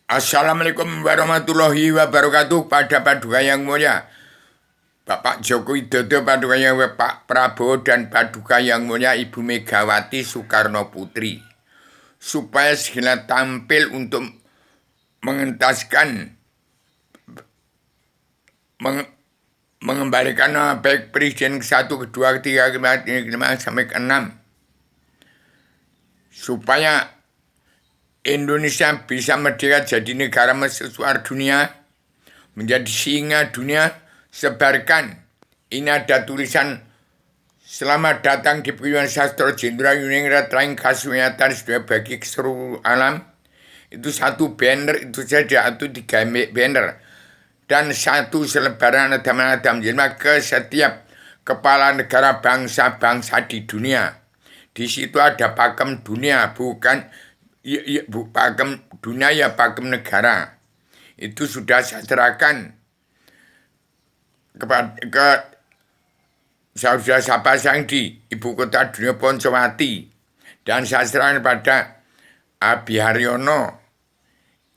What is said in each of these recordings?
Assalamualaikum warahmatullahi wabarakatuh. Pada Paduka yang mulia Bapak Joko Widodo, Paduka yang mulia Pak Prabowo, dan Paduka yang mulia Ibu Megawati Soekarno Putri, supaya segera tampil untuk mengentaskan meng- mengembalikan baik Presiden ke-1, ke-2, ke-3, ke-5 sampai ke-6, supaya Indonesia bisa merdeka jadi negara mercusuar dunia, menjadi singa dunia. Sebarkan. Ini ada tulisan selamat datang di Perguruan Sastra Jenderal Yuningrat Traing Kasunyatan sudah bagi ke seluruh alam. Itu satu banner, itu saja, itu 3 banner. Dan satu selebaran Adam Jelma ke setiap kepala negara bangsa-bangsa di dunia. Di situ ada pakem dunia, bukan pakem dunia ya pakem negara. Itu sudah saya serahkan ke saudara Sapa Sang di ibu kota dunia Poncowati, dan saya serahkan pada Abi Haryono.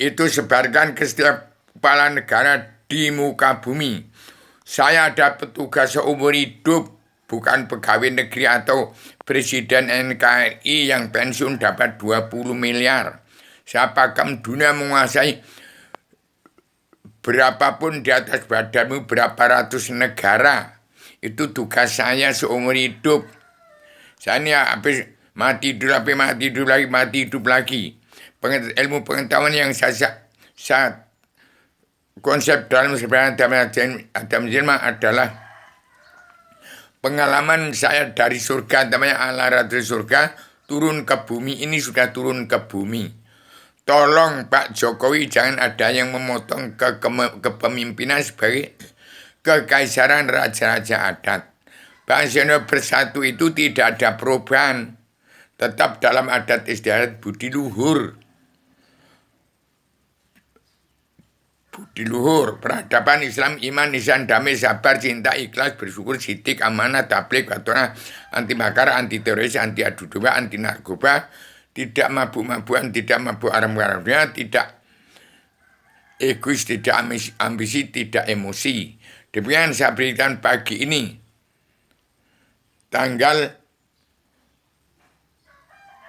Itu sebarkan ke setiap kepala negara di muka bumi. Saya ada petugas seumur hidup, bukan pegawai negeri atau presiden NKRI yang pensiun dapat 20 miliar. Saya pakem dunia menguasai berapapun di atas badanmu, berapa ratus negara. Itu tugas saya seumur hidup. Saya ini habis mati hidup lagi. Ilmu pengetahuan yang saya konsep dalam sebenarnya Adam Jelma adalah pengalaman saya dari surga, namanya ala ratu surga, turun ke bumi. Ini sudah turun ke bumi. Tolong Pak Jokowi jangan ada yang memotong kepemimpinan sebagai kekaisaran raja-raja adat. Bangsa Indonesia bersatu itu tidak ada perubahan. Tetap dalam adat istiadat budi luhur. Budi luhur, peradaban Islam, iman, ihsan, damai, sabar, cinta, ikhlas, bersyukur, sidik, amanah, tabligh, fatona, anti makar, anti teroris, anti adu domba, anti narkoba, tidak mabuk-mabukan, tidak mabuk aram-aramnya, tidak egois, tidak ambisi, tidak emosi. Demikian saya berikan pagi ini, tanggal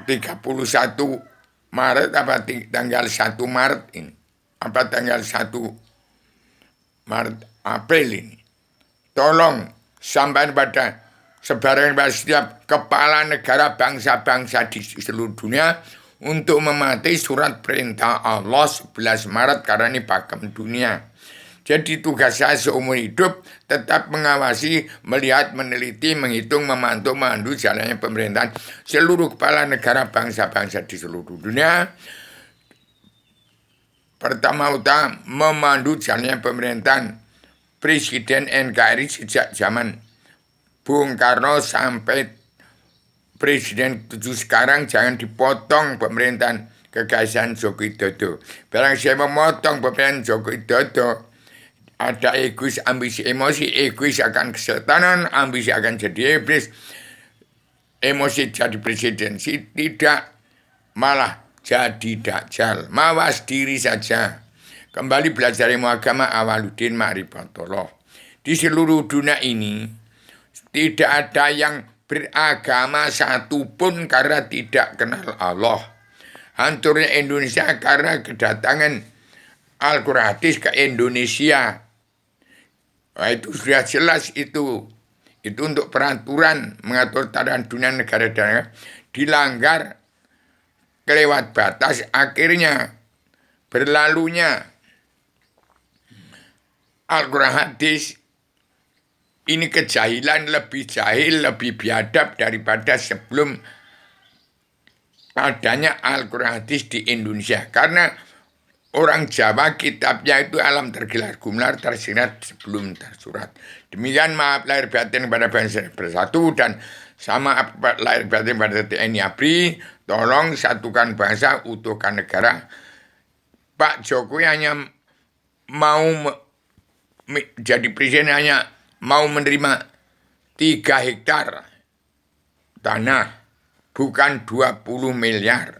31 Maret, apa tanggal 1 Maret ini, apa tanggal 1 Maret, April ini. Tolong sampaikan pada sebaran pada setiap kepala negara bangsa-bangsa di seluruh dunia untuk mematuhi surat perintah Allah 11 Maret karena ini pakem dunia. Jadi tugas saya seumur hidup tetap mengawasi, melihat, meneliti, menghitung, memantau, memandu jalannya pemerintahan seluruh kepala negara bangsa-bangsa di seluruh dunia. Pertama-tama memandu jalannya pemerintahan Presiden NKRI sejak zaman Bung Karno sampai Presiden 7 sekarang. Jangan dipotong pemerintahan kekaisaran Joko Widodo. Barang saya memotong pemerintahan Joko Widodo, ada egois, ambisi, emosi. Egois akan kesetanan, ambisi akan jadi iblis, emosi jadi presidensi, tidak, malah jadi dajjal. Mawas diri saja. Kembali belajar ilmu agama, Awaluddin Ma'rifatullah. Di seluruh dunia ini tidak ada yang beragama satupun karena tidak kenal Allah. Hancurnya Indonesia karena kedatangan Al-Quran hadis ke Indonesia. Nah, itu sudah jelas itu. Itu untuk peraturan mengatur tatanan dunia negara dan dilanggar, kelewat batas, akhirnya berlalunya Al-Quran hadis. Ini kejahilan, lebih jahil, lebih biadab daripada sebelum adanya Al-Quran hadis di Indonesia. Karena orang Jawa kitabnya itu alam tergelar gumlar tersirat sebelum tersurat. Demikian maaf lahir batin pada bangsa bersatu, dan sama lahir batin pada TNI ABRI. Tolong satukan bangsa, utuhkan negara. Pak Jokowi hanya mau jadi presiden, hanya mau menerima 3 hektar tanah, bukan 20 miliar.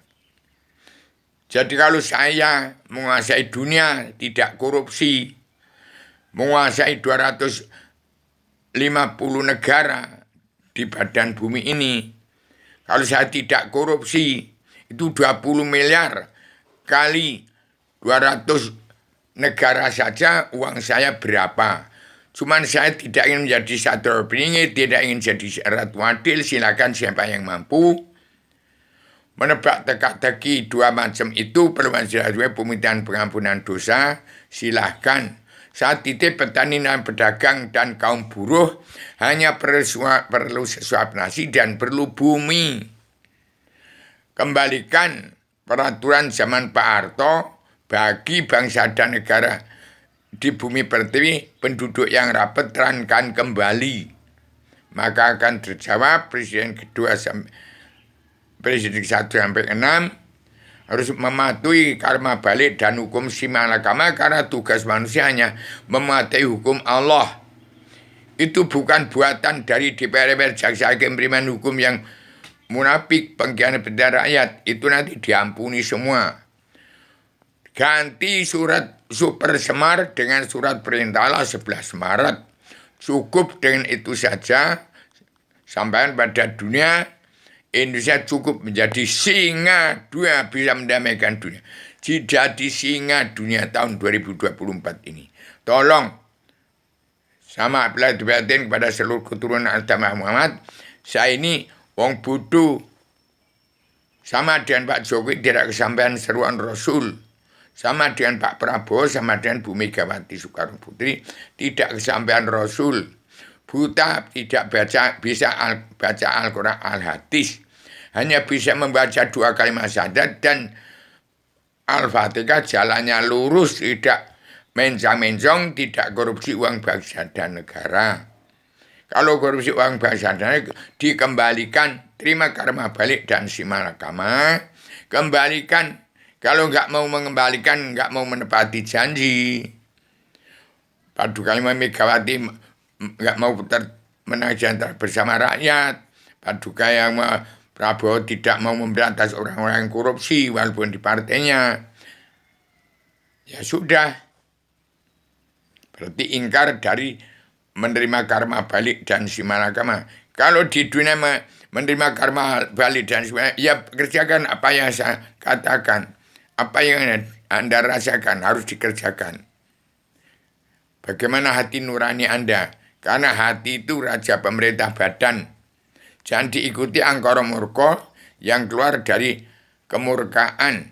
Jadi kalau saya menguasai dunia, tidak korupsi, menguasai 250 negara di badan bumi ini, kalau saya tidak korupsi, itu 20 miliar kali 200 negara saja uang saya berapa. Cuman saya tidak ingin menjadi satu opini, tidak ingin jadi Ratu Adil, silakan siapa yang mampu. Menebak teka-teki dua macam itu permasalahan permintaan pengampunan dosa, silahkan. Saat titip petani dan pedagang dan kaum buruh hanya perlu sesuap nasi dan perlu bumi. Kembalikan peraturan zaman Pak Harto bagi bangsa dan negara di bumi pertiwi, penduduk yang rapat terangkan kembali. Maka akan terjawab Presiden kedua Presiden 1 sampai 6 harus mematuhi karma balik dan hukum simalakama karena tugas manusia hanya mematuhi hukum Allah. Itu bukan buatan dari DPR, jaksa hakim, periman hukum yang munafik, pengkhianat pada rakyat. Itu nanti diampuni semua. Ganti surat Super Semar dengan surat perintah Allah 11 Maret. Cukup dengan itu saja. Sampaian pada dunia, Indonesia cukup menjadi singa dunia, bisa mendamaikan dunia. Jadi singa dunia tahun 2024 ini. Tolong, sama prihatin kepada seluruh keturunan agama Muhammad, saya ini wong bodoh. Sama dengan Pak Jokowi tidak kesampaian seruan Rasul. Sama dengan Pak Prabowo, sama dengan Bu Megawati Soekarno Putri, tidak kesampaian Rasul. Buta, tidak bisa baca Al-Quran Al-Hadis. Hanya bisa membaca 2 kalimat syahadat dan Al-Fatihah, jalannya lurus, tidak mencong-mencong, tidak korupsi uang bangsa dan negara. Kalau korupsi uang bangsa dan negara, dikembalikan, terima karma balik dan simalakama, kembalikan. Kalau nggak mau mengembalikan, nggak mau menepati janji. Paduka Lima Megawati nggak mau menang jantar bersama rakyat. Paduka yang Prabowo tidak mau memberantas orang-orang yang korupsi walaupun di partainya. Ya sudah. Berarti ingkar dari menerima karma balik dan simalakama. Kalau di dunia menerima karma balik dan simalakama, ya kerjakan apa yang saya katakan. Apa yang Anda rasakan harus dikerjakan. Bagaimana hati nurani Anda? Karena hati itu raja pemerintah badan. Jangan diikuti angkara murka yang keluar dari kemurkaan.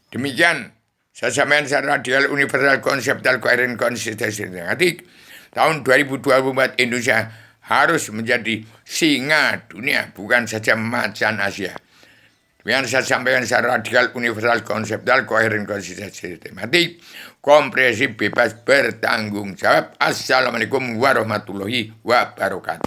Demikian, saya sampaikan secara radikal, universal, konseptual, koheren, konsistensi. Nanti tahun 2024 Indonesia harus menjadi singa dunia, bukan saja macan Asia. Yang saya sampaikan secara radikal, universal, konseptual, koheren, konsistensi, sistematik, komprehensif, bebas, bertanggung jawab. Assalamualaikum warahmatullahi wabarakatuh.